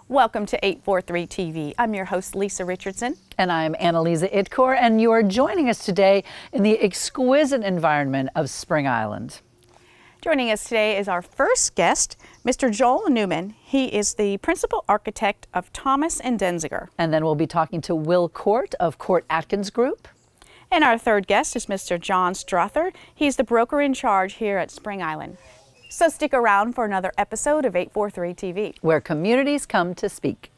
Welcome to 843 TV. I'm your host, Lisa Richardson. And I'm Annalisa Idkor, and you are joining us today in the exquisite environment of Spring Island. Joining us today is our first guest, Mr. Joel Newman. He is the principal architect of Thomas & Denzinger. And then we'll be talking to Will Court of Court Atkins Group. And our third guest is Mr. John Strother. He's the broker in charge here at Spring Island. So stick around for another episode of 843 TV, where communities come to speak.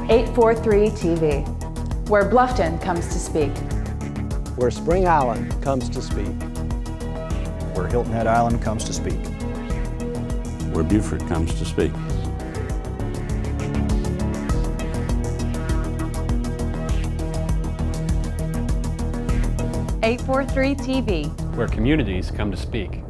(843 TV), where Bluffton comes to speak. Where Spring Island comes to speak. Where Hilton Head Island comes to speak. Where Beaufort comes to speak. (843 TV), where communities come to speak.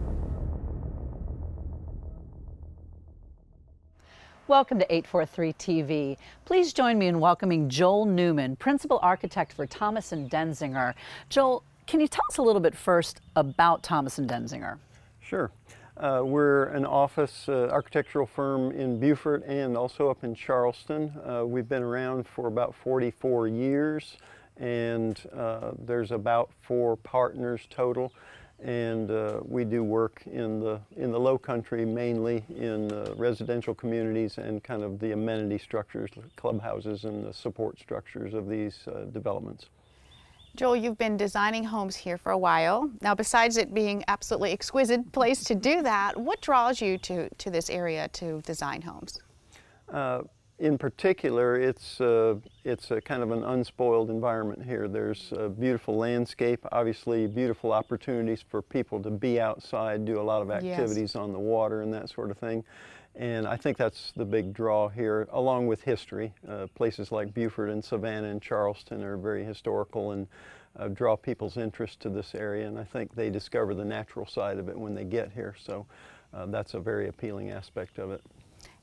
Welcome to 843 TV. Please join me in welcoming Joel Newman, principal architect for Thomas & Denzinger. Joel, can you tell us a little bit first about Thomas & Denzinger? Sure. We're an office architectural firm in Beaufort and also up in Charleston. We've been around for about 44 years. And there's about 4 partners total, and we do work in the low country, mainly in residential communities and kind of the amenity structures, clubhouses and the support structures of these developments. Joel, you've been designing homes here for a while. Now, besides it being absolutely exquisite place to do that, what draws you to this area to design homes? In particular, it's a kind of an unspoiled environment here. There's a beautiful landscape, obviously beautiful opportunities for people to be outside, do a lot of activities on the water and that sort of thing. And I think that's the big draw here, along with history. Places like Beaufort and Savannah and Charleston are very historical and draw people's interest to this area. And I think they discover the natural side of it when they get here. So that's a very appealing aspect of it.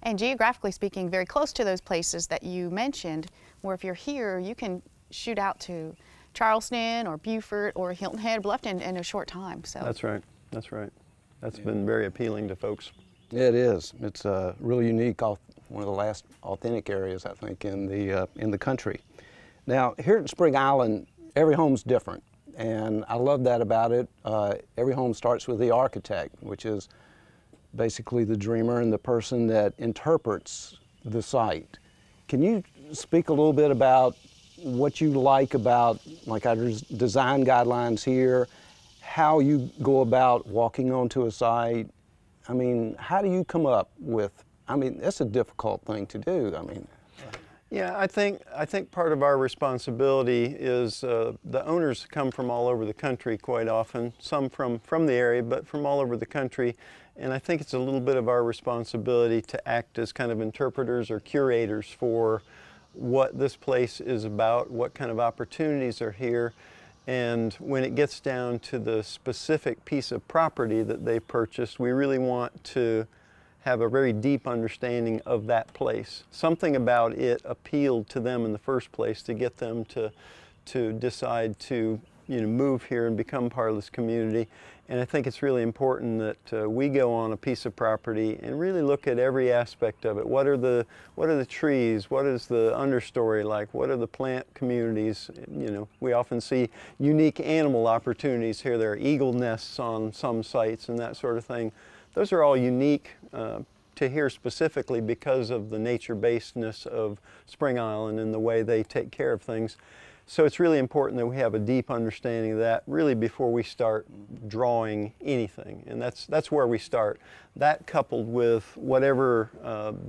And geographically speaking, very close to those places that you mentioned, where if you're here, you can shoot out to Charleston or Beaufort or Hilton Head, Bluffton in a short time. So that's right. That's right. That's been very appealing to folks. It is. It's really unique. One of the last authentic areas, I think, in the country. Now, here at Spring Island, every home's different, and I love that about it. Every home starts with the architect, which is basically the dreamer and the person that interprets the site. Can you speak a little bit about what you like about our design guidelines here, how you go about walking onto a site? I mean, how do you come up with, that's a difficult thing to do. Yeah, I think part of our responsibility is the owners come from all over the country quite often, some from the area, but from all over the country. And I think it's a little bit of our responsibility to act as kind of interpreters or curators for what this place is about, what kind of opportunities are here. And when it gets down to the specific piece of property that they purchased, we really want to have a very deep understanding of that place. Something about it appealed to them in the first place to get them to decide to move here and become part of this community. And I think it's really important that we go on a piece of property and really look at every aspect of it. What are the trees? What is the understory like? What are the plant communities? We often see unique animal opportunities here. There are eagle nests on some sites and that sort of thing. Those are all unique to here specifically because of the nature-basedness of Spring Island and the way they take care of things. So it's really important that we have a deep understanding of that really before we start drawing anything. And that's where we start. That coupled with whatever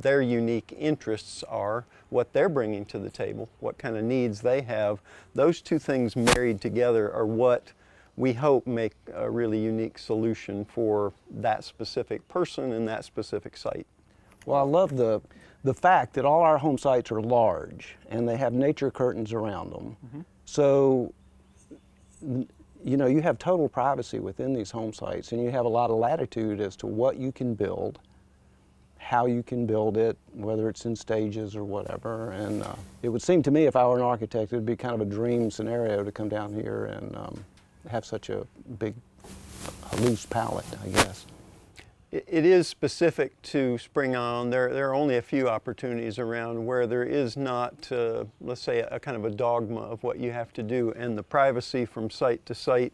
their unique interests are, what they're bringing to the table, what kind of needs they have, those two things married together are what we hope make a really unique solution for that specific person and that specific site. Well, I love the fact that all our home sites are large and they have nature curtains around them. Mm-hmm. So, you have total privacy within these home sites, and you have a lot of latitude as to what you can build, how you can build it, whether it's in stages or whatever. And it would seem to me, if I were an architect, it would be kind of a dream scenario to come down here and have such a big, loose palette, I guess. It is specific to Spring Island. There are only a few opportunities around where there is not, let's say, a kind of a dogma of what you have to do, and the privacy from site to site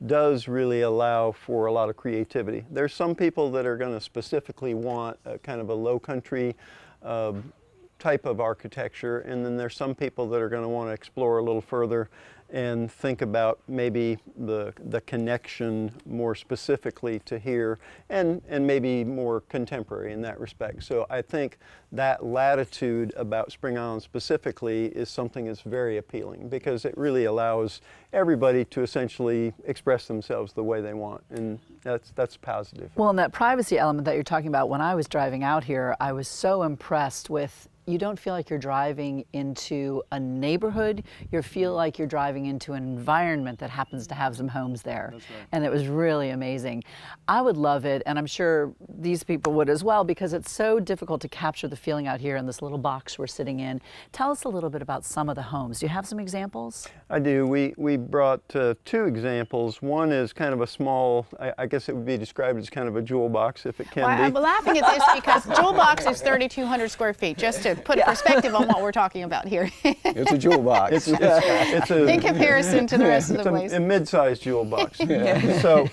does really allow for a lot of creativity. There's some people that are going to specifically want a kind of a low country type of architecture, and then there's some people that are going to want to explore a little further and think about maybe the connection more specifically to here, and maybe more contemporary in that respect. So I think that latitude about Spring Island specifically is something that's very appealing, because it really allows everybody to essentially express themselves the way they want, and that's positive. Well, and that privacy element that you're talking about, when I was driving out here, I was so impressed with, you don't feel like you're driving into a neighborhood, you feel like you're driving into an environment that happens to have some homes there. That's right. And it was really amazing. I would love it, and I'm sure these people would as well, because it's so difficult to capture the feeling out here in this little box we're sitting in. Tell us a little bit about some of the homes. Do you have some examples? I do. We brought two examples. One is kind of a small, I guess it would be described as kind of a jewel box, if it can be. I'm laughing at this because jewel box is 3,200 square feet, just to put a perspective on what we're talking about here. It's a jewel box. It's in comparison to the rest of the place. It's a mid-sized jewel box. So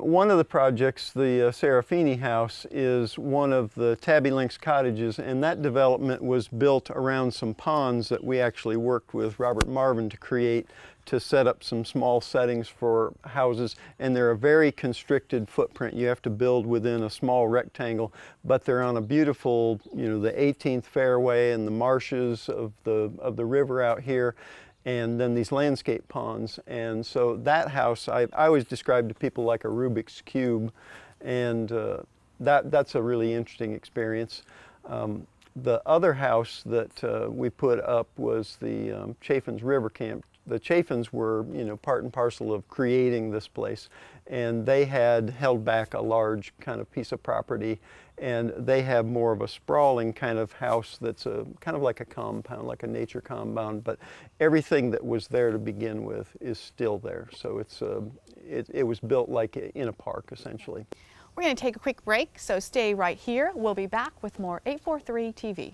one of the projects, the Serafini House, is one of the Tabby Links cottages, and that development was built around some ponds that we actually worked with Robert Marvin to create, to set up some small settings for houses, and they're a very constricted footprint. You have to build within a small rectangle, but they're on a beautiful, you know, the 18th fairway and the marshes of the river out here, and then these landscape ponds. And so that house, I always describe to people like a Rubik's Cube, and that's a really interesting experience. The other house that we put up was the Chaffin's River Camp. The Chaffins were, you know, part and parcel of creating this place, and they had held back a large kind of piece of property, and they have more of a sprawling kind of house that's a kind of like a compound, like a nature compound, but everything that was there to begin with is still there. So it was built like in a park, essentially. We're going to take a quick break, so stay right here. We'll be back with more 843 TV.